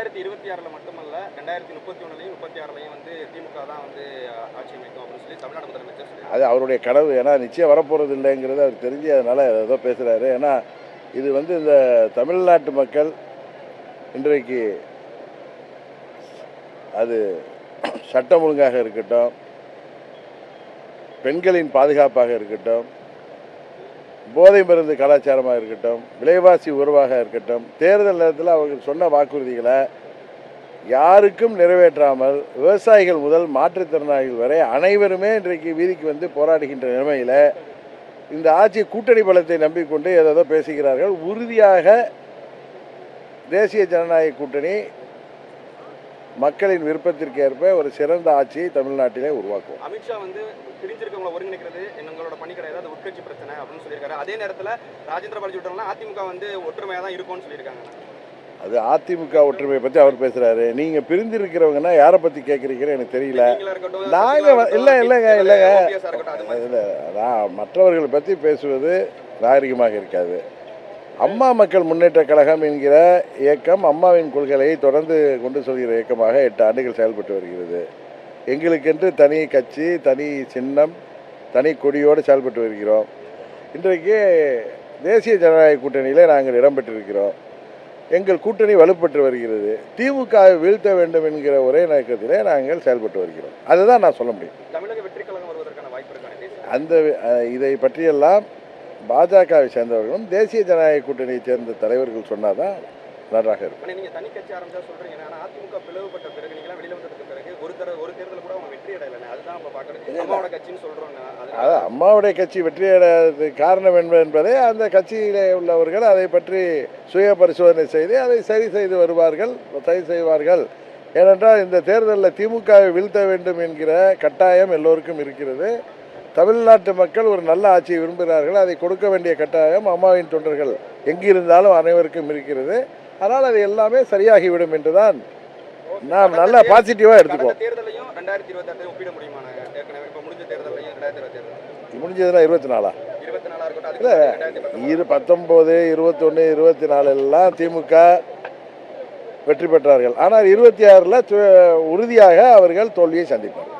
2026ல மட்டுமல்ல 2031லையும் 36லையும் வந்து திமுக தான் வந்து ஆட்சி அமைக்கும் அப்படின்னு சொல்லி தமிழ்நாடு முதலமைச்சர் சொல்லியிருக்காரு. அது அவருடைய கனவு. ஏன்னா நிச்சயம் வரப்போகிறது இல்லைங்கிறது அவர் தெரிஞ்சு அதனால் ஏதோ பேசுகிறாரு. ஏன்னா இது வந்து இந்த தமிழ்நாட்டு மக்கள் இன்றைக்கு அது சட்டம் ஒழுங்காக இருக்கட்டும், பெண்களின் பாதுகாப்பாக இருக்கட்டும், போதை மருந்து கலாச்சாரமாக இருக்கட்டும், விலைவாசி உயர்வாக இருக்கட்டும், தேர்தல் நேரத்தில் அவர்கள் சொன்ன வாக்குறுதிகளை யாருக்கும் நிறைவேற்றாமல் விவசாயிகள் முதல் மாற்றுத்திறனாளிகள் வரை அனைவருமே இன்றைக்கு வீதிக்கு வந்து போராடுகின்ற நிலைமையில் இந்த ஆட்சி கூட்டணி பலத்தை நம்பிக்கொண்டு ஏதோ பேசுகிறார்கள். உறுதியாக தேசிய ஜனநாயக கூட்டணி மக்களின் விருப்பத்திற்கு ஏற்ப ஒரு சிறந்த ஆட்சியை தமிழ்நாட்டிலே உருவாக்கும். அமித்ஷா வந்து பிரிஞ்சிருக்கவங்களை ஒருங்கிணைக்கிறது எங்களோட பணி கிடையாது, அது உட்கட்சி பிரச்சனை அப்படின்னு சொல்லியிருக்காரு. அதே நேரத்தில் ராஜேந்திர பாலாஜி விட்டவங்களாம் அதிமுக வந்து ஒற்றுமையாக தான் இருக்கும்னு சொல்லியிருக்காங்க. அது அதிமுக ஒற்றுமையை பற்றி அவர் பேசுகிறாரு. நீங்கள் பிரிஞ்சிருக்கிறவங்கன்னா யாரை பற்றி கேட்குறீங்கன்னு எனக்கு தெரியல. நாங்கள் இல்லைங்க இல்லை, நான் மற்றவர்களை பற்றி பேசுவது நாகரிகமாக இருக்காது. அம்மா மக்கள் முன்னேற்ற கழகம் என்கிற இயக்கம் அம்மாவின் கொள்கையை தொடர்ந்து கொண்டு சொல்கிற இயக்கமாக 8 ஆண்டுகள் செயல்பட்டு வருகிறது. எங்களுக்கென்று தனி கட்சி, தனி சின்னம், தனி கொடியோடு செயல்பட்டு வருகிறோம். இன்றைக்கு தேசிய ஜனநாயக கூட்டணியில் நாங்கள் இடம்பெற்றிருக்கிறோம். எங்கள் கூட்டணி வலுப்பெற்று வருகிறது. திமுகவை வீழ்த்த வேண்டும் என்கிற ஒரே நோக்கத்திலே நாங்கள் செயல்பட்டு வருகிறோம். அதுதான் நான் சொல்ல முடியும். தமிழக வெற்றி கழகம் வருவதற்கான வாய்ப்பு இருக்கான அந்த இதை பற்றியெல்லாம் பாஜகவை சேர்ந்தவர்களும் தேசிய ஜனநாயக கூட்டணியை சேர்ந்த தலைவர்கள் சொன்னாதான் நன்றாக இருக்கும். நீங்க தனி கட்சி ஆரம்பிச்சா சொல்றீங்க, ஆனா அதிமுக பிளவுபட்ட பிறகு நீங்க வெளியில வந்ததுக்கு பிறகு ஒரு தேர்தல் கூட அவங்க வெற்றி அடையல. அதுதான் நம்ம பார்க்கணும். அம்மாவோட கட்சின்னு சொல்றோம். அதான் அம்மாவுடைய கட்சி வெற்றி அடையாதது காரணம் என்பதை அந்த கட்சியிலே உள்ளவர்கள் அதை பற்றி சுய பரிசோதனை செய்து அதை சரி செய்வார்கள். ஏனென்றால் இந்த தேர்தலில் திமுகவை வீழ்த்த வேண்டும் என்கிற கட்டாயம் எல்லோருக்கும் இருக்கிறது. தமிழ்நாட்டு மக்கள் ஒரு நல்ல ஆட்சியை விரும்புகிறார்கள். அதை கொடுக்க வேண்டிய கட்டாயம் அம்மாவின் தொண்டர்கள் எங்கிருந்தாலும் அனைவருக்கும் இருக்கிறது. அதனால் அது எல்லாமே சரியாகிவிடும் என்றுதான் நாம் நல்லா பாசிட்டிவாக எடுத்துக்குவோம். தேர்தலையும் 2026 ஒப்பிட முடியுமா? ஏற்கனவே இப்போ முடிஞ்ச தேர்தலையும் 2026 முடிஞ்சதுன்னா 24 இல்லை, 19, 21, 24 எல்லாம் திமுக வெற்றி பெற்றார்கள். ஆனால் 26ல் உறுதியாக அவர்கள் தோல்வியை சந்திப்பார்கள்.